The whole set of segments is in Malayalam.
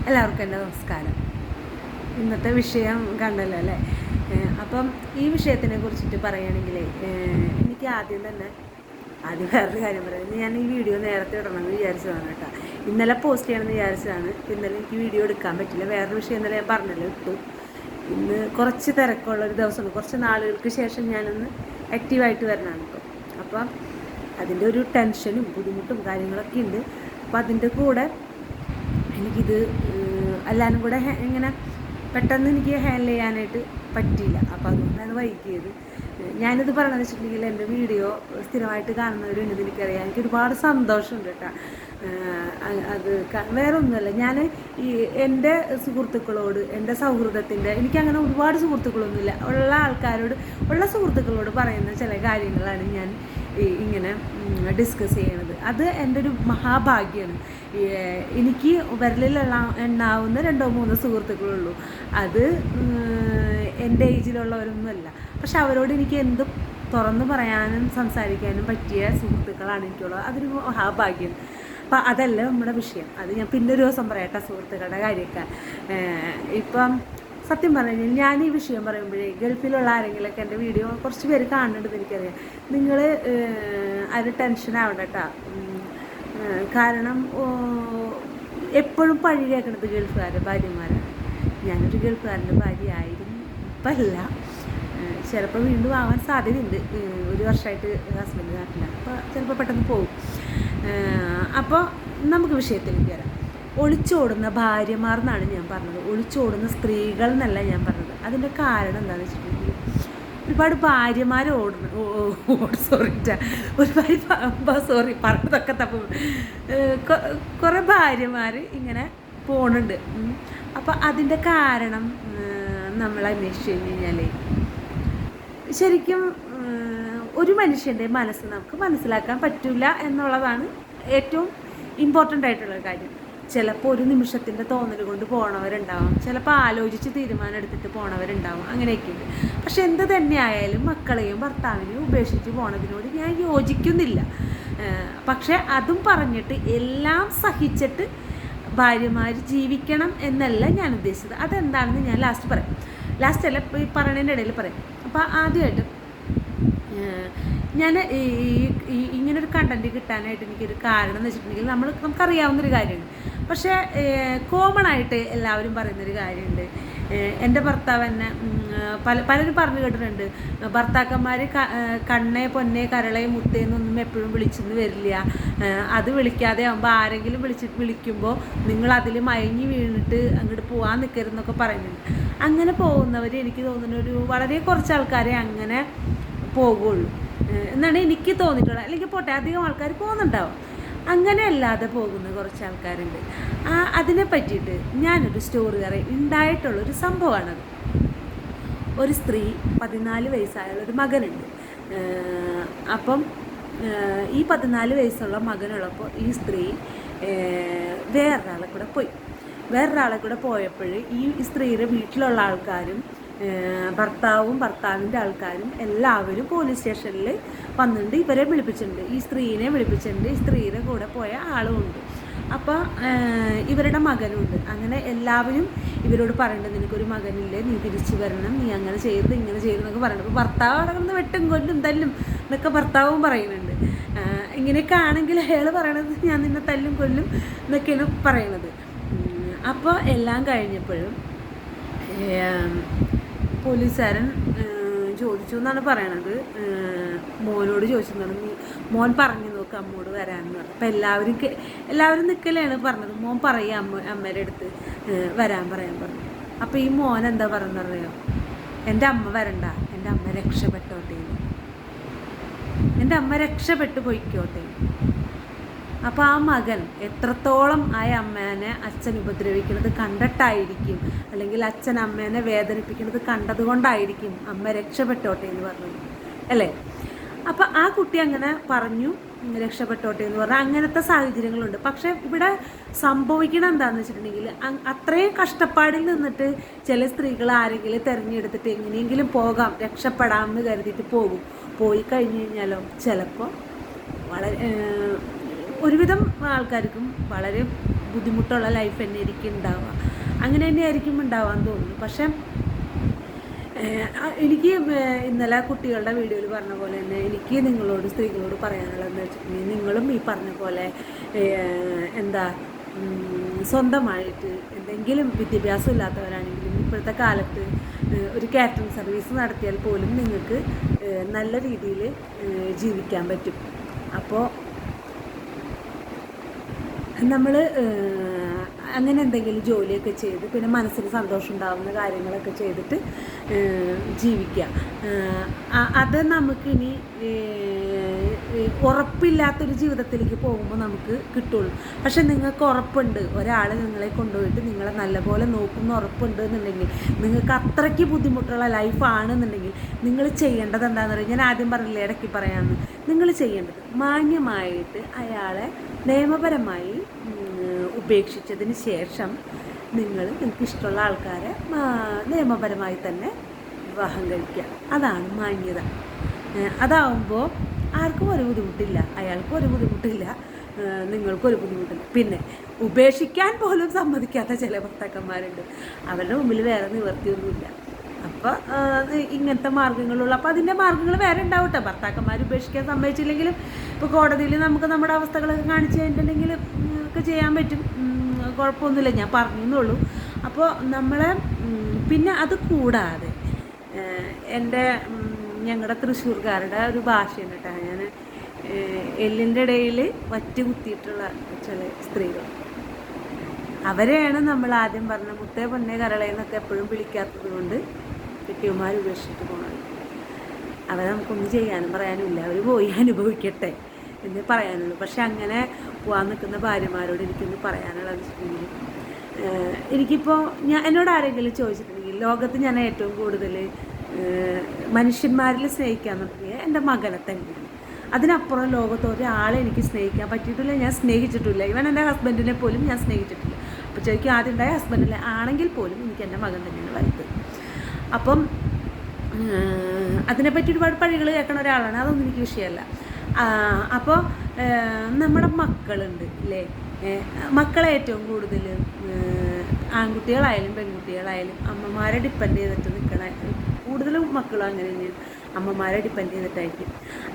എല്ലാവർക്കും എൻ്റെ നമസ്കാരം. ഇന്നത്തെ വിഷയം കണ്ടല്ലോ അല്ലേ? അപ്പം ഈ വിഷയത്തിനെ കുറിച്ചിട്ട് പറയുകയാണെങ്കിൽ എനിക്ക് ആദ്യം വേറൊരു കാര്യം പറയുന്നത്, ഞാൻ ഈ വീഡിയോ നേരത്തെ ഇടണമെന്ന് വിചാരിച്ചതാണ് കേട്ടോ. ഇന്നലെ പോസ്റ്റ് ചെയ്യണമെന്ന് വിചാരിച്ചതാണ്. ഇന്നലെ എനിക്ക് വീഡിയോ എടുക്കാൻ പറ്റില്ല. വേറൊരു വിഷയം ഇന്നലെ ഞാൻ പറഞ്ഞല്ലോ ഇട്ടു. ഇന്ന് കുറച്ച് തിരക്കുള്ളൊരു ദിവസമാണ്. കുറച്ച് നാളുകൾക്ക് ശേഷം ഞാനൊന്ന് ആക്റ്റീവായിട്ട് വരണതാണ് ഇപ്പോൾ. അപ്പം അതിൻ്റെ ഒരു ടെൻഷനും ബുദ്ധിമുട്ടും കാര്യങ്ങളൊക്കെ ഉണ്ട്. അപ്പോൾ അതിൻ്റെ കൂടെ എനിക്കിത് എല്ലാവരും കൂടെ ഇങ്ങനെ പെട്ടെന്ന് എനിക്ക് ഹാൻഡിൽ ചെയ്യാനായിട്ട് പറ്റിയില്ല. അപ്പോൾ അതുകൊണ്ടാണ് വൈകിയത്. ഞാനിത് പറയണമെന്ന് വെച്ചിട്ടുണ്ടെങ്കിൽ എൻ്റെ വീഡിയോ സ്ഥിരമായിട്ട് കാണുന്നവരുണ്ടെന്ന് എനിക്കറിയാം. എനിക്ക് ഒരുപാട് സന്തോഷമുണ്ട് കേട്ടോ. അത് വേറെ ഒന്നുമല്ല, ഞാൻ ഈ എൻ്റെ സുഹൃത്തുക്കളോട്, എൻ്റെ സൗഹൃദത്തിൻ്റെ, എനിക്കങ്ങനെ ഒരുപാട് സുഹൃത്തുക്കളൊന്നുമില്ല, ഉള്ള സുഹൃത്തുക്കളോട് പറയുന്ന ചില കാര്യങ്ങളാണ് ഞാൻ ഇങ്ങനെ ഡിസ്കസ് ചെയ്യണത്. അത് എൻ്റെ ഒരു മഹാഭാഗ്യമാണ്. എനിക്ക് വിരലിലുള്ള എണ്ണാവുന്ന 2-3 സുഹൃത്തുക്കളുള്ളൂ. അത് എൻ്റെ ഏജിലുള്ളവരൊന്നുമല്ല. പക്ഷെ അവരോട് എനിക്ക് എന്തും തുറന്നു പറയാനും സംസാരിക്കാനും പറ്റിയ സുഹൃത്തുക്കളാണ് എനിക്കുള്ളത്. അതൊരു മഹാഭാഗ്യം. അപ്പം അതല്ല നമ്മുടെ വിഷയം. അത് ഞാൻ പിന്നെ ഒരു ദിവസം പറയട്ടെ, സുഹൃത്തുക്കളുടെ കാര്യമൊക്കെ. ഇപ്പം സത്യം പറഞ്ഞു കഴിഞ്ഞാൽ ഞാൻ ഈ വിഷയം പറയുമ്പോഴേ ഗൾഫിലുള്ള ആരെങ്കിലുമൊക്കെ എൻ്റെ വീഡിയോ കുറച്ച് പേര് കാണുന്നുണ്ടെന്ന് എനിക്കറിയാം. നിങ്ങൾ അത് ടെൻഷൻ ആവണ്ട കേട്ടോ. കാരണം എപ്പോഴും പഴി കേൾക്കണത് ഗൾഫുകാരുടെ ഭാര്യമാരാണ്. ഞാനൊരു ഗൾഫുകാരൻ്റെ ഭാര്യയായിരുന്നു, ഇപ്പം അല്ല. ചിലപ്പോൾ വീണ്ടും ആവാൻ സാധ്യതയുണ്ട്. 1 വർഷമായിട്ട് ഹസ്ബൻഡ് നാട്ടിലാണ്. അപ്പോൾ ചിലപ്പോൾ പെട്ടെന്ന് പോകും. അപ്പോൾ നമുക്ക് വിഷയത്തിലേക്ക് വരാം. ഒളിച്ചോടുന്ന ഭാര്യമാർ എന്നാണ് ഞാൻ പറഞ്ഞത്, ഒളിച്ചോടുന്ന സ്ത്രീകൾ എന്നല്ല ഞാൻ പറഞ്ഞത്. അതിൻ്റെ കാരണം എന്താണെന്ന് വെച്ചിട്ടുണ്ടെങ്കിൽ ഒരുപാട് ഭാര്യമാർ പറഞ്ഞതൊക്കെ തപ്പ കുറേ ഭാര്യമാർ ഇങ്ങനെ പോണുണ്ട്. അപ്പോൾ അതിൻ്റെ കാരണം നമ്മൾ അന്വേഷിച്ച് കഴിഞ്ഞാൽ ശരിക്കും ഒരു മനുഷ്യൻ്റെ മനസ്സ് നമുക്ക് മനസ്സിലാക്കാൻ പറ്റില്ല എന്നുള്ളതാണ് ഏറ്റവും ഇമ്പോർട്ടൻ്റ് ആയിട്ടുള്ള കാര്യം. ചിലപ്പോൾ ഒരു നിമിഷത്തിൻ്റെ തോന്നൽ കൊണ്ട് പോണവരുണ്ടാവും, ചിലപ്പോൾ ആലോചിച്ച് തീരുമാനം എടുത്തിട്ട് പോണവരുണ്ടാവും, അങ്ങനെയൊക്കെയുണ്ട്. പക്ഷെ എന്ത് തന്നെയായാലും മക്കളെയും ഭർത്താവിനെയും ഉപേക്ഷിച്ച് പോണതിനോട് ഞാൻ യോജിക്കുന്നില്ല. പക്ഷെ അതും പറഞ്ഞിട്ട് എല്ലാം സഹിച്ചിട്ട് ഭാര്യമാർ ജീവിക്കണം എന്നല്ല ഞാൻ ഉദ്ദേശിച്ചത്. അതെന്താണെന്ന് ഞാൻ ലാസ്റ്റ് അല്ല ഈ പറയണതിൻ്റെ ഇടയിൽ പറയാം. അപ്പോൾ ആദ്യമായിട്ട് ഞാൻ ഇങ്ങനൊരു കണ്ടൻറ്റ് കിട്ടാനായിട്ട് എനിക്കൊരു കാരണം എന്ന് വെച്ചിട്ടുണ്ടെങ്കിൽ നമുക്കറിയാവുന്നൊരു കാര്യമാണ്. പക്ഷേ കോമൺ ആയിട്ട് എല്ലാവരും പറയുന്നൊരു കാര്യമുണ്ട്. എൻ്റെ ഭർത്താവ് എന്നെ പലരും പറഞ്ഞു കേട്ടിട്ടുണ്ട്, ഭർത്താക്കന്മാർ കണ്ണേ പൊന്നേ കരളെ മുത്തേ എന്നൊന്നും എപ്പോഴും വിളിച്ചെന്ന് വരില്ല. അത് വിളിക്കാതെ ആകുമ്പോൾ ആരെങ്കിലും വിളിക്കുമ്പോൾ നിങ്ങൾ അതിൽ മയങ്ങി വീണിട്ട് അങ്ങോട്ട് പോകാൻ നിൽക്കരുതെന്നൊക്കെ പറയുന്നുണ്ട്. അങ്ങനെ പോകുന്നവർ എനിക്ക് തോന്നുന്ന ഒരു വളരെ കുറച്ച് ആൾക്കാരെ അങ്ങനെ പോകുള്ളൂ എന്നാണ് എനിക്ക് തോന്നിയിട്ടുള്ളത്. അല്ലെങ്കിൽ പോട്ടെ, അധികം ആൾക്കാർ പോകുന്നുണ്ടാവും. അങ്ങനെ അല്ലാതെ പോകുന്ന കുറച്ച് ആൾക്കാരുണ്ട്. അതിനെ പറ്റിയിട്ട് ഞാനൊരു സ്റ്റോറി പറയാം. ഉണ്ടായിട്ടുള്ളൊരു സംഭവമാണത്. ഒരു സ്ത്രീ 14 വയസ്സായുള്ളൊരു മകനുണ്ട്. അപ്പം ഈ 14 വയസ്സുള്ള മകനുള്ളപ്പോൾ ഈ സ്ത്രീ വേറൊരാളെ കൂടെ പോയപ്പോൾ ഈ സ്ത്രീയുടെ വീട്ടിലുള്ള ആൾക്കാരും ഭർത്താവിൻ്റെ ആൾക്കാരും എല്ലാവരും പോലീസ് സ്റ്റേഷനിൽ വന്നിട്ടുണ്ട്. ഇവരെ വിളിപ്പിച്ചിട്ടുണ്ട്, ഈ സ്ത്രീനെ വിളിപ്പിച്ചിട്ടുണ്ട്. ഈ സ്ത്രീയുടെ കൂടെ പോയ ആളുമുണ്ട്. അപ്പോൾ ഇവരുടെ മകനുണ്ട്. അങ്ങനെ എല്ലാവരും ഇവരോട് പറയേണ്ടത്, നിനക്കൊരു മകനില്ലേ, നീ തിരിച്ചു വരണം, നീ അങ്ങനെ ചെയ്യരുത്, ഇങ്ങനെ ചെയ്യരുതെന്നൊക്കെ പറയുന്നത്. അപ്പോൾ ഭർത്താവ് അടങ്ങുന്ന വെട്ടും കൊല്ലും തല്ലും എന്നൊക്കെ ഭർത്താവും പറയുന്നുണ്ട്. ഇങ്ങനെയൊക്കെ ആണെങ്കിൽ അയാൾ പറയണത് ഞാൻ നിന്നെ തല്ലും കൊല്ലും എന്നൊക്കെയാണ് പറയണത്. അപ്പോൾ എല്ലാം കഴിഞ്ഞപ്പോഴും പോലീസുകാരൻ ചോദിച്ചു എന്നാണ് പറയണത്. മോനോട് ചോദിച്ചെന്നാണ്, മോൻ പറഞ്ഞു നോക്ക് അമ്മോട് വരാമെന്ന് പറഞ്ഞു. അപ്പം എല്ലാവരും നിൽക്കലാണ് പറഞ്ഞത്. മോൻ പറയുക അമ്മയുടെ അടുത്ത് വരാൻ പറഞ്ഞു. അപ്പോൾ ഈ മോൻ എന്താ പറയുന്നറിയോ, എൻ്റെ അമ്മ വരണ്ട, എൻ്റെ അമ്മ രക്ഷപ്പെട്ടോട്ടെ, എൻ്റെ അമ്മ രക്ഷപ്പെട്ടു പോയിക്കോട്ടെ. അപ്പോൾ ആ മകൻ എത്രത്തോളം ആ അമ്മേനെ അച്ഛൻ ഉപദ്രവിക്കുന്നത് കണ്ടിട്ടായിരിക്കും, അല്ലെങ്കിൽ അച്ഛൻ അമ്മേനെ വേദനിപ്പിക്കുന്നത് കണ്ടതുകൊണ്ടായിരിക്കും അമ്മ രക്ഷപ്പെട്ടോട്ടെ എന്ന് പറഞ്ഞത് അല്ലേ? അപ്പോൾ ആ കുട്ടി അങ്ങനെ പറഞ്ഞു, രക്ഷപ്പെട്ടോട്ടെ എന്ന് പറഞ്ഞാൽ അങ്ങനത്തെ സാഹചര്യങ്ങളുണ്ട്. പക്ഷേ ഇവിടെ സംഭവിക്കണം എന്താണെന്ന് വെച്ചിട്ടുണ്ടെങ്കിൽ അത്രയും കഷ്ടപ്പാടിൽ നിന്നിട്ട് ചില സ്ത്രീകൾ ആരെങ്കിലും തിരഞ്ഞെടുത്തിട്ട് എങ്ങനെയെങ്കിലും പോകാം, രക്ഷപ്പെടാമെന്ന് കരുതിയിട്ട് പോയി കഴിഞ്ഞ് കഴിഞ്ഞാലോ ചിലപ്പോൾ ഒരുവിധം ആൾക്കാർക്കും വളരെ ബുദ്ധിമുട്ടുള്ള ലൈഫ് തന്നെ ആയിരിക്കും ഉണ്ടാവുക. അങ്ങനെ തന്നെയായിരിക്കും ഉണ്ടാവാൻ തോന്നുന്നു. പക്ഷേ എനിക്ക് ഇന്നലെ കുട്ടികളുടെ വീഡിയോയിൽ പറഞ്ഞ പോലെ തന്നെ എനിക്ക് നിങ്ങളോട് സ്ത്രീകളോട് പറയാനുള്ളതെന്ന് വെച്ചിട്ടുണ്ടെങ്കിൽ, നിങ്ങളും ഈ പറഞ്ഞ പോലെ എന്താ സ്വന്തമായിട്ട് എന്തെങ്കിലും വിദ്യാഭ്യാസം ഇല്ലാത്തവരാണെങ്കിലും ഇപ്പോഴത്തെ കാലത്ത് ഒരു കാറ്ററിംഗ് സർവീസ് നടത്തിയാൽ പോലും നിങ്ങൾക്ക് നല്ല രീതിയിൽ ജീവിക്കാൻ പറ്റും. അപ്പോൾ നമ്മൾ അങ്ങനെ എന്തെങ്കിലും ജോലിയൊക്കെ ചെയ്ത് പിന്നെ മനസ്സിന് സന്തോഷം ഉണ്ടാകുന്ന കാര്യങ്ങളൊക്കെ ചെയ്തിട്ട് ജീവിക്കുക. അത് നമുക്കിനി ഉറപ്പില്ലാത്തൊരു ജീവിതത്തിലേക്ക് പോകുമ്പോൾ നമുക്ക് കിട്ടുള്ളൂ. പക്ഷെ നിങ്ങൾക്ക് ഉറപ്പുണ്ട്, ഒരാൾ നിങ്ങളെ കൊണ്ടുപോയിട്ട് നിങ്ങളെ നല്ലപോലെ നോക്കുന്ന ഉറപ്പുണ്ട് എന്നുണ്ടെങ്കിൽ, നിങ്ങൾക്ക് അത്രയ്ക്ക് ബുദ്ധിമുട്ടുള്ള ലൈഫാണെന്നുണ്ടെങ്കിൽ നിങ്ങൾ ചെയ്യേണ്ടത് എന്താണെന്ന് പറയുക. ഞാൻ ആദ്യം പറഞ്ഞില്ലേ, ഇടയ്ക്ക് പറയാമെന്ന്. നിങ്ങൾ ചെയ്യേണ്ടത് മാന്യമായിട്ട് അയാളെ നിയമപരമായി ഉപേക്ഷിച്ചതിന് ശേഷം നിങ്ങൾക്ക് ഇഷ്ടമുള്ള ആൾക്കാരെ നിയമപരമായി തന്നെ വിവാഹം കഴിക്കുക. അതാണ് മാന്യത. അതാവുമ്പോൾ ആർക്കും ഒരു ബുദ്ധിമുട്ടില്ല, അയാൾക്കും ഒരു ബുദ്ധിമുട്ടില്ല, നിങ്ങൾക്കൊരു ബുദ്ധിമുട്ടില്ല. പിന്നെ ഉപേക്ഷിക്കാൻ പോലും സമ്മതിക്കാത്ത ചില ഭർത്താക്കന്മാരുണ്ട്. അവരുടെ മുമ്പിൽ വേറെ നിവർത്തിയൊന്നുമില്ല. അപ്പോൾ ഇങ്ങനത്തെ മാർഗ്ഗങ്ങളുള്ള, അപ്പോൾ അതിൻ്റെ മാർഗ്ഗങ്ങൾ വേറെ ഉണ്ടാവട്ടെ. ഭർത്താക്കന്മാർ ഉപേക്ഷിക്കാൻ സമ്മതിച്ചില്ലെങ്കിലും ഇപ്പോൾ കോടതിയിൽ നമുക്ക് നമ്മുടെ അവസ്ഥകളൊക്കെ കാണിച്ചു കഴിഞ്ഞിട്ടുണ്ടെങ്കിൽ ഒക്കെ ചെയ്യാൻ പറ്റും, കുഴപ്പമൊന്നുമില്ല. ഞാൻ പറഞ്ഞെന്നുള്ളൂ. അപ്പോൾ നമ്മളെ പിന്നെ അത് കൂടാതെ ഞങ്ങളുടെ തൃശ്ശൂർക്കാരുടെ ഒരു ഭാഷയുണ്ട് കേട്ടോ. ഞാൻ എല്ലിൻ്റെ ഇടയിൽ വറ്റ് കുത്തിയിട്ടുള്ള ചില സ്ത്രീകൾ, അവരെയാണ് നമ്മൾ ആദ്യം പറഞ്ഞ മുത്തേ പൊന്നേ കരളയെന്നൊക്കെ എപ്പോഴും വിളിക്കാത്തത് കൊണ്ട് കെട്ടിയന്മാർ ഉപേക്ഷിച്ചിട്ട് പോകുന്നത്. അവരെ നമുക്കൊന്നും ചെയ്യാനും പറയാനും ഇല്ല, അവർ പോയി അനുഭവിക്കട്ടെ എന്ന് പറയാനുള്ളൂ. പക്ഷെ അങ്ങനെ പോകാൻ നിൽക്കുന്ന ഭാര്യമാരോട് എനിക്കൊന്ന് പറയാനുള്ളത് വെച്ചിട്ടുണ്ടെങ്കിൽ, എനിക്കിപ്പോൾ എന്നോട് ആരെങ്കിലും ചോദിച്ചിട്ടുണ്ടെങ്കിൽ ലോകത്ത് ഞാൻ ഏറ്റവും കൂടുതൽ മനുഷ്യന്മാരിൽ സ്നേഹിക്കാൻ തുടങ്ങിയത് എൻ്റെ മകനെ തന്നെയാണ്. അതിനപ്പുറം ലോകത്ത് ഒരാളെ എനിക്ക് സ്നേഹിക്കാൻ പറ്റിയിട്ടില്ല, ഞാൻ സ്നേഹിച്ചിട്ടില്ല. ഇവൻ എൻ്റെ ഹസ്ബൻഡിനെ പോലും ഞാൻ സ്നേഹിച്ചിട്ടില്ല. അപ്പോൾ ചോദിക്കും ആദ്യം ഉണ്ടായ ഹസ്ബൻഡിനെ ആണെങ്കിൽ പോലും എനിക്ക് എൻ്റെ മകൻ തന്നെയാണ് വലുത്. അപ്പം അതിനെപ്പറ്റി ഒരുപാട് പഴികൾ കേൾക്കണ ഒരാളാണ്, അതൊന്നും എനിക്ക് വിഷയമല്ല. അപ്പോൾ നമ്മുടെ മക്കളുണ്ട് ഇല്ലേ, മക്കളെ ഏറ്റവും കൂടുതൽ ആൺകുട്ടികളായാലും പെൺകുട്ടികളായാലും അമ്മമാരെ ഡിപ്പെൻഡ് ചെയ്തിട്ട് നിൽക്കണ കൂടുതലും മക്കളും അങ്ങനെ തന്നെയാണ്. അമ്മമാരെ ഡിപ്പെൻഡ് ചെയ്തിട്ടായിരിക്കും.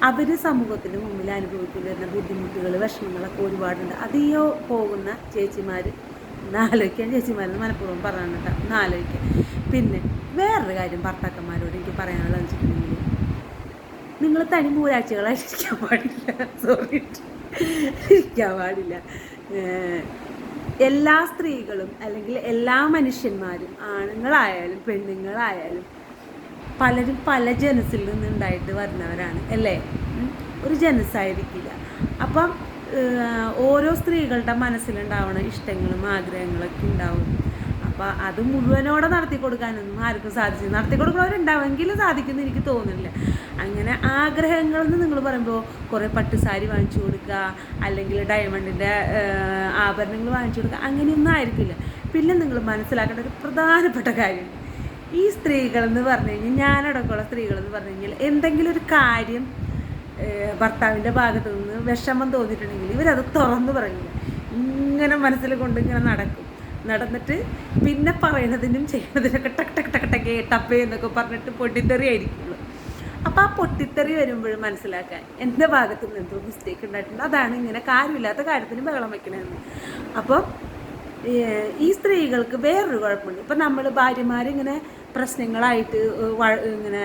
അവർ സമൂഹത്തിന് മുമ്പിൽ അനുഭവിക്കേണ്ടി വരുന്ന ബുദ്ധിമുട്ടുകൾ, വിഷമങ്ങളൊക്കെ ഒരുപാടുണ്ട്. അതിയോ പോകുന്ന ചേച്ചിമാർ ആലോചിക്കാൻ, ചേച്ചിമാരെന്ന് മനഃപൂർവ്വം പറഞ്ഞിട്ട് ആലോചിക്കാൻ. പിന്നെ വേറൊരു കാര്യം ഭർത്താക്കന്മാരോട് എനിക്ക് പറയാനുള്ളത് വെച്ചിട്ടുണ്ടെങ്കിൽ, നിങ്ങൾ തനി മൂരാഴ്ചകളായിരിക്കാൻ പാടില്ല. സോറി, ഇരിക്കാൻ പാടില്ല. എല്ലാ സ്ത്രീകളും അല്ലെങ്കിൽ എല്ലാ മനുഷ്യന്മാരും, ആണുങ്ങളായാലും പെണ്ണുങ്ങളായാലും, പലരും പല ജനസിൽ നിന്നുണ്ടായിട്ട് വരുന്നവരാണ് അല്ലേ. ഒരു ജനസായിരിക്കില്ല. അപ്പം ഓരോ സ്ത്രീകളുടെ മനസ്സിലുണ്ടാവണ ഇഷ്ടങ്ങളും ആഗ്രഹങ്ങളൊക്കെ ഉണ്ടാവും. അപ്പോൾ അത് മുഴുവനോടെ നടത്തി കൊടുക്കാനൊന്നും ആർക്കും സാധിച്ചു. നടത്തി കൊടുക്കുന്നവരുണ്ടാവുമെങ്കിലും സാധിക്കുമെന്ന് എനിക്ക് തോന്നുന്നില്ല. അങ്ങനെ ആഗ്രഹങ്ങളെന്ന് നിങ്ങൾ പറയുമ്പോൾ കുറേ പട്ടുസാരി വാങ്ങിച്ചു കൊടുക്കുക, അല്ലെങ്കിൽ ഡയമണ്ടിൻ്റെ ആഭരണങ്ങൾ വാങ്ങിച്ചു കൊടുക്കുക, അങ്ങനെയൊന്നും ആയിരിക്കില്ല. പിന്നെ നിങ്ങൾ മനസ്സിലാക്കേണ്ട ഒരു പ്രധാനപ്പെട്ട കാര്യം, ഈ സ്ത്രീകളെന്ന് പറഞ്ഞു കഴിഞ്ഞാൽ, ഞാനടക്കമുള്ള സ്ത്രീകളെന്ന് പറഞ്ഞു കഴിഞ്ഞാൽ, എന്തെങ്കിലും ഒരു കാര്യം ഭർത്താവിൻ്റെ ഭാഗത്തു നിന്ന് വിഷമം തോന്നിയിട്ടുണ്ടെങ്കിൽ ഇവരത് തുറന്നു പറയില്ല. ഇങ്ങനെ മനസ്സിൽ കൊണ്ട് ഇങ്ങനെ നടന്നിട്ട് പിന്നെ പറയുന്നതിനും ചെയ്യുന്നതിനൊക്കെ ടക്ക് ടക്ക് ടക്ക് ടക്കേ ടപ്പേ എന്നൊക്കെ പറഞ്ഞിട്ട് പൊട്ടിത്തെറി ആയിരിക്കുള്ളൂ. അപ്പോൾ ആ പൊട്ടിത്തെറി വരുമ്പോഴും മനസ്സിലാക്കാൻ എൻ്റെ ഭാഗത്തു നിന്ന് എന്തോ മിസ്റ്റേക്ക് ഉണ്ടായിട്ടുണ്ട്, അതാണ് ഇങ്ങനെ കാര്യമില്ലാത്ത കാര്യത്തിന് ബഹളം വയ്ക്കണമെന്ന്. അപ്പോൾ ഈ സ്ത്രീകൾക്ക് വേറൊരു കുഴപ്പമുണ്ട്. ഇപ്പം നമ്മൾ ഭാര്യമാരിങ്ങനെ പ്രശ്നങ്ങളായിട്ട് ഇങ്ങനെ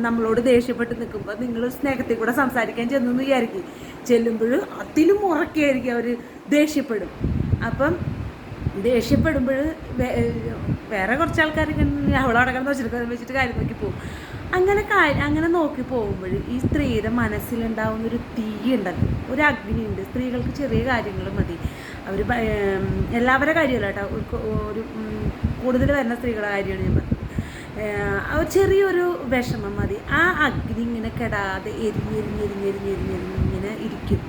നമ്മളോട് ദേഷ്യപ്പെട്ട് നിൽക്കുമ്പോൾ നിങ്ങൾ സ്നേഹത്തിൽ കൂടെ സംസാരിക്കാൻ ചെന്നു വിചാരിക്കും. ചെല്ലുമ്പോൾ അതിലും ഉറക്കെയായിരിക്കും അവർ ദേഷ്യപ്പെടും. അപ്പം ദേഷ്യപ്പെടുമ്പോൾ വേറെ കുറച്ച് ആൾക്കാർ ഇങ്ങനെ അവളവിടെ കിടന്ന് വെച്ചിട്ട് കാര്യം നോക്കി പോകും. അങ്ങനെ നോക്കി പോകുമ്പോൾ ഈ സ്ത്രീയുടെ മനസ്സിലുണ്ടാവുന്നൊരു തീ ഉണ്ടല്ലോ, ഒരു അഗ്നിയുണ്ട്. സ്ത്രീകൾക്ക് ചെറിയ കാര്യങ്ങൾ മതി. അവർ എല്ലാവരുടെ കാര്യമല്ല കേട്ടോ, ഒരു കൂടുതൽ വരുന്ന സ്ത്രീകളുടെ കാര്യമാണ് ഞാൻ പറഞ്ഞത്. ചെറിയൊരു വിഷമം മതി, ആ അഗ്നി ഇങ്ങനെ കെടാതെ എരിഞ്ഞിങ്ങനെ ഇരിക്കും.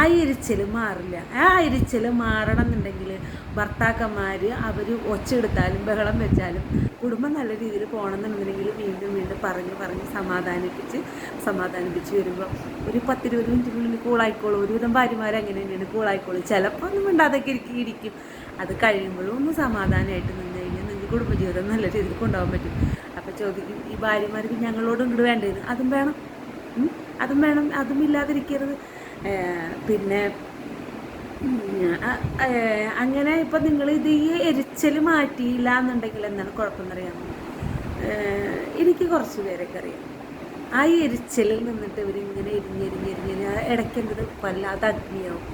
ആ എരിച്ചൽ മാറില്ല. ആ എരിച്ചൽ മാറണം എന്നുണ്ടെങ്കിൽ ഭർത്താക്കന്മാർ അവർ ഒച്ചെടുത്താലും ബഹളം വെച്ചാലും കുടുംബം നല്ല രീതിയിൽ പോകണമെന്നുണ്ടെങ്കിൽ വീണ്ടും വീണ്ടും പറഞ്ഞ് സമാധാനിപ്പിച്ച് വരുമ്പോൾ ഒരു 10-20 മിനിറ്റിനുള്ളിൽ കൂളായിക്കോളും. ഒരുവിധം ഭാര്യമാർ അങ്ങനെ തന്നെയാണ്, കൂളായിക്കോളും. ചിലപ്പോൾ ഒന്നും മിണ്ടാതൊക്കെ ഇരിക്കും. അത് കഴിയുമ്പോഴും ഒന്ന് സമാധാനമായിട്ട് നിന്ന് കഴിഞ്ഞാൽ നിങ്ങൾക്ക് കുടുംബജീവിതം നല്ല രീതിയിൽ കൊണ്ടുപോകാൻ പറ്റും. അപ്പോൾ ചോദിക്കും, ഈ ഭാര്യമാർക്ക് ഞങ്ങളോടും ഇങ്ങോട്ട് വേണ്ടത് അതും വേണം, അതും ഇല്ലാതിരിക്കരുത്. പിന്നെ അങ്ങനെ ഇപ്പം നിങ്ങൾ ഇത് ഈ എരിച്ചൽ മാറ്റിയില്ല എന്നുണ്ടെങ്കിൽ എന്താണ് കുഴപ്പമെന്നറിയാമോ? എനിക്ക് കുറച്ച് പേരൊക്കെ അറിയാം. ആ എരിച്ചലിൽ നിന്നിട്ട് ഇവരിങ്ങനെ എരിഞ്ഞ് ഇടയ്ക്കേണ്ടത് വല്ലാതെ അഗ്നിയാവും.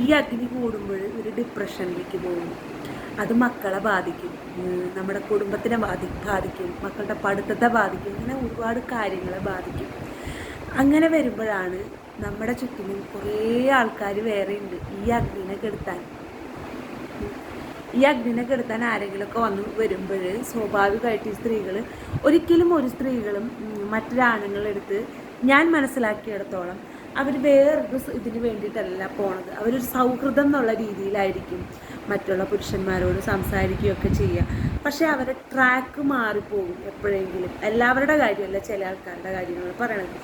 ഈ അഗ്നി കൂടുമ്പോൾ ഒരു ഡിപ്രഷനിലേക്ക് പോകും. അത് മക്കളെ ബാധിക്കും, നമ്മുടെ കുടുംബത്തിനെ ബാധിക്കും, മക്കളുടെ പഠിത്തത്തെ ബാധിക്കും, ഇങ്ങനെ ഒരുപാട് കാര്യങ്ങളെ ബാധിക്കും. അങ്ങനെ വരുമ്പോഴാണ് നമ്മുടെ ചുറ്റിനും കുറേ ആൾക്കാർ വേറെ ഉണ്ട് ഈ അഗ്നിനെ കെടുത്താൻ ആരെങ്കിലുമൊക്കെ വരുമ്പോൾ സ്വാഭാവികമായിട്ട് ഈ സ്ത്രീകൾ ഒരിക്കലും ഒരു സ്ത്രീകളും മറ്റൊരാണുങ്ങളെടുത്ത് ഞാൻ മനസ്സിലാക്കിയിടത്തോളം അവർ വേറൊരു ഇതിന് വേണ്ടിയിട്ടല്ല പോണത്. അവരൊരു സൗഹൃദം എന്നുള്ള രീതിയിലായിരിക്കും മറ്റുള്ള പുരുഷന്മാരോട് സംസാരിക്കുകയൊക്കെ ചെയ്യുക. പക്ഷേ അവരുടെ ട്രാക്ക് മാറിപ്പോകും എപ്പോഴെങ്കിലും. എല്ലാവരുടെ കാര്യമല്ല, ചില ആൾക്കാരുടെ കാര്യങ്ങൾ പറയണത്.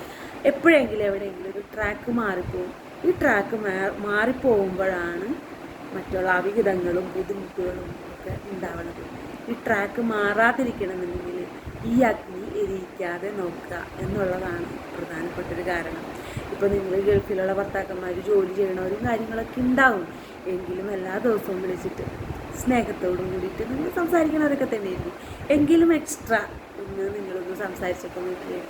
എപ്പോഴെങ്കിലും എവിടെയെങ്കിലും ഒരു ട്രാക്ക് മാറിപ്പോകും. ഈ ട്രാക്ക് മാറിപ്പോകുമ്പോഴാണ് മറ്റുള്ള അവിഹിതങ്ങളും ബുദ്ധിമുട്ടുകളും ഒക്കെ ഉണ്ടാവുന്നത്. ഈ ട്രാക്ക് മാറാതിരിക്കണമെന്നുണ്ടെങ്കിൽ ഈ അഗ്നി എരിയിക്കാതെ നോക്കുക എന്നുള്ളതാണ് പ്രധാനപ്പെട്ടൊരു കാരണം. ഇപ്പോൾ നിങ്ങൾ ഗൾഫിലുള്ള ഭർത്താക്കന്മാർ ജോലി ചെയ്യണവരും കാര്യങ്ങളൊക്കെ ഉണ്ടാവും. എങ്കിലും എല്ലാ ദിവസവും വിളിച്ചിട്ട് സ്നേഹത്തോടും കൂടിയിട്ട് നിങ്ങൾ സംസാരിക്കണവരൊക്കെ തന്നെയായിരിക്കും. എങ്കിലും എക്സ്ട്രാ ഒന്ന് നിങ്ങളൊന്ന് സംസാരിച്ചപ്പോൾ നോക്കിയേ.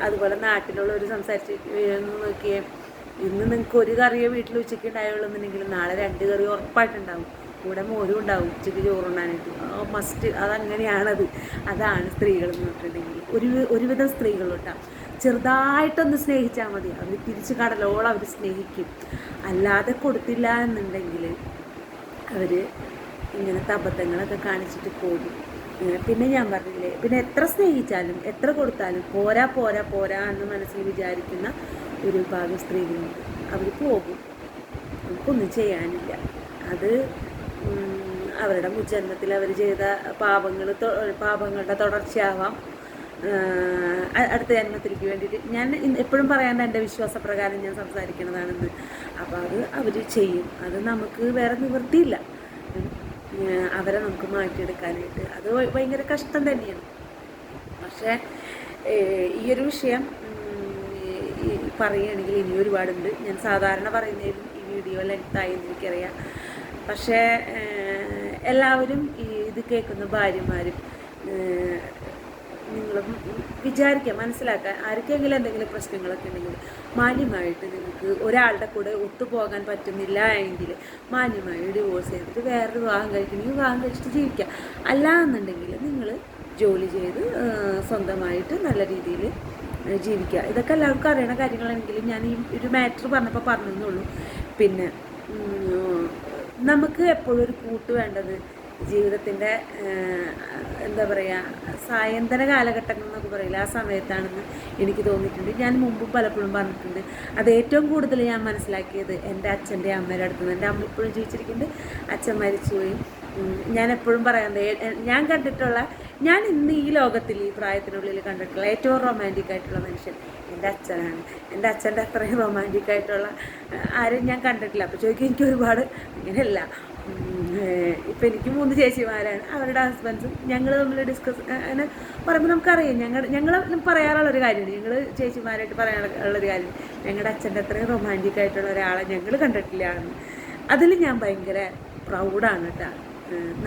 അതുപോലെ നാട്ടിലുള്ളവർ സംസാരിച്ച് നോക്കിയേ. ഇന്ന് നിങ്ങൾക്ക് ഒരു കറിയോ വീട്ടിൽ ഉച്ചയ്ക്ക് ഉണ്ടായുള്ളൂ എന്നുണ്ടെങ്കിൽ നാളെ 2 കറി ഉറപ്പായിട്ടുണ്ടാവും. കൂടെ മോരും ഉണ്ടാവും ഉച്ചയ്ക്ക് ചോറുണ്ണാനായിട്ട്. മസ്റ്റ്, അതാണ് സ്ത്രീകൾ എന്ന് പറഞ്ഞിട്ടുണ്ടെങ്കിൽ. ഒരുവിധം സ്ത്രീകളുണ്ടാവും. ചെറുതായിട്ടൊന്ന് സ്നേഹിച്ചാൽ മതി, അവർ തിരിച്ച് കടലോളം അവർ സ്നേഹിക്കും. അല്ലാതെ കൊടുത്തില്ല എന്നുണ്ടെങ്കിൽ അവർ ഇങ്ങനത്തെ അബദ്ധങ്ങളൊക്കെ കാണിച്ചിട്ട് പോകും. പിന്നെ ഞാൻ പറഞ്ഞില്ലേ, പിന്നെ എത്ര സ്നേഹിച്ചാലും എത്ര കൊടുത്താലും പോരാ എന്ന് മനസ്സിൽ വിചാരിക്കുന്ന ഒരു വിഭാഗം സ്ത്രീകളുണ്ട്. അവർ പോകും, നമുക്കൊന്നും ചെയ്യാനില്ല. അത് അവരുടെ മുജ്ജന്മത്തിൽ അവർ ചെയ്ത പാപങ്ങളുടെ തുടർച്ചയാവാം. അടുത്ത ജന്മത്തിലേക്ക് വേണ്ടിയിട്ട് ഞാൻ എപ്പോഴും പറയാണ്ട് എൻ്റെ വിശ്വാസപ്രകാരം ഞാൻ സംസാരിക്കുന്നതാണെന്ന്. അപ്പോൾ അത് അവർ ചെയ്യും. അത് നമുക്ക് വേറെ നിവൃത്തിയില്ല. അവരെ നമുക്ക് മാറ്റിയെടുക്കാനായിട്ട് അത് ഭയങ്കര കഷ്ടം തന്നെയാണ്. പക്ഷേ ഈ ഒരു വിഷയം പറയുകയാണെങ്കിൽ ഇനി ഒരുപാടുണ്ട്. ഞാൻ സാധാരണ പറയുന്നതിലും ഈ വീഡിയോ ലെങ്തായി എനിക്കറിയാം. പക്ഷേ എല്ലാവരും ഇത് കേൾക്കുന്ന ഭാര്യമാരും നിങ്ങളും വിചാരിക്കുക, മനസ്സിലാക്കുക. ആർക്കെങ്കിലും എന്തെങ്കിലും പ്രശ്നങ്ങളൊക്കെ ഉണ്ടെങ്കിൽ മാന്യമായിട്ട് നിങ്ങൾക്ക് ഒരാളുടെ കൂടെ ഒത്തുപോകാൻ പറ്റുന്നില്ല എങ്കിൽ മാന്യമായി ഡിവോഴ്സ് ചെയ്തിട്ട് വേറൊരു വിവാഹം കഴിച്ചിട്ട് ജീവിക്കുക. അല്ല എന്നുണ്ടെങ്കിൽ നിങ്ങൾ ജോലി ചെയ്ത് സ്വന്തമായിട്ട് നല്ല രീതിയിൽ ജീവിക്കുക. ഇതൊക്കെ എല്ലാവർക്കും അറിയണ കാര്യങ്ങളാണെങ്കിലും ഞാൻ ഈ ഒരു മാറ്റർ പറഞ്ഞപ്പോൾ പറഞ്ഞെന്നുള്ളൂ. പിന്നെ നമുക്ക് എപ്പോഴും ഒരു കൂട്ട് വേണ്ടത് ജീവിതത്തിൻ്റെ എന്താ പറയുക, സായന്തന കാലഘട്ടങ്ങൾ എന്നൊക്കെ പറയില്ല, ആ സമയത്താണെന്ന് എനിക്ക് തോന്നിയിട്ടുണ്ട്. ഞാൻ മുമ്പും പലപ്പോഴും പറഞ്ഞിട്ടുണ്ട്. അത് ഏറ്റവും കൂടുതൽ ഞാൻ മനസ്സിലാക്കിയത് എൻ്റെ അച്ഛൻ്റെ അമ്മയുടെ അടുത്ത് നിന്ന്. എൻ്റെ അമ്മ ഇപ്പോഴും ജീവിച്ചിരിക്കുന്നുണ്ട്, അച്ഛൻ മരിച്ചുപോയി. ഞാൻ എപ്പോഴും പറയാറുണ്ട്, ഞാൻ ഇന്ന് ഈ ലോകത്തിൽ ഈ പ്രായത്തിനുള്ളിൽ കണ്ടിട്ടുള്ള ഏറ്റവും റൊമാൻറ്റിക് ആയിട്ടുള്ള മനുഷ്യൻ എൻ്റെ അച്ഛനാണ്. എൻ്റെ അച്ഛൻ്റെ അത്രയും റൊമാൻറ്റിക് ആയിട്ടുള്ള ആരും ഞാൻ കണ്ടിട്ടില്ല. അപ്പോൾ ചോദിക്കും, എനിക്ക് ഒരുപാട് അങ്ങനെയല്ല. ഇപ്പം എനിക്ക് 3 ചേച്ചിമാരാണ്, അവരുടെ ഹസ്ബൻഡ്സും ഞങ്ങൾ തമ്മിൽ ഡിസ്കസ് അങ്ങനെ പറയുമ്പോൾ നമുക്കറിയാം. ഞങ്ങൾ പറയാറുള്ളൊരു കാര്യമാണ്, ഞങ്ങൾ ചേച്ചിമാരായിട്ട് പറയാനുള്ളൊരു കാര്യം, ഞങ്ങളുടെ അച്ഛൻ്റെ അത്രയും റൊമാൻറ്റിക് ആയിട്ടുള്ള ഒരാളെ ഞങ്ങൾ കണ്ടിട്ടില്ല. അതിൽ ഞാൻ ഭയങ്കര പ്രൗഡാണ് കേട്ടോ.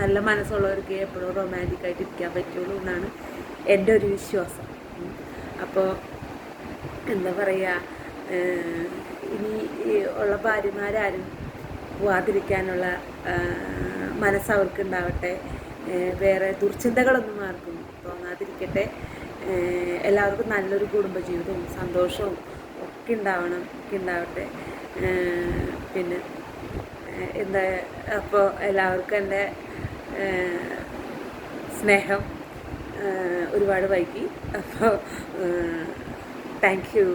നല്ല മനസ്സുള്ളവർക്ക് എപ്പോഴും റൊമാൻറ്റിക് ആയിട്ട് ഇരിക്കാൻ പറ്റുള്ളൂ എന്നാണ് എൻ്റെ ഒരു വിശ്വാസം. അപ്പോൾ എന്താ പറയുക, ഇനി ഉള്ള ഭാര്യമാരാരും പോവാതിരിക്കാനുള്ള മനസ്സവർക്കുണ്ടാവട്ടെ. വേറെ ദുർചിന്തകളൊന്നും ആർക്കും തോന്നാതിരിക്കട്ടെ. എല്ലാവർക്കും നല്ലൊരു കുടുംബജീവിതവും സന്തോഷവും ഒക്കെ ഉണ്ടാവട്ടെ. പിന്നെ എന്താ, അപ്പോൾ എല്ലാവർക്കും എൻ്റെ സ്നേഹം ഒരുപാട് വൈകി. അപ്പോൾ താങ്ക് യു.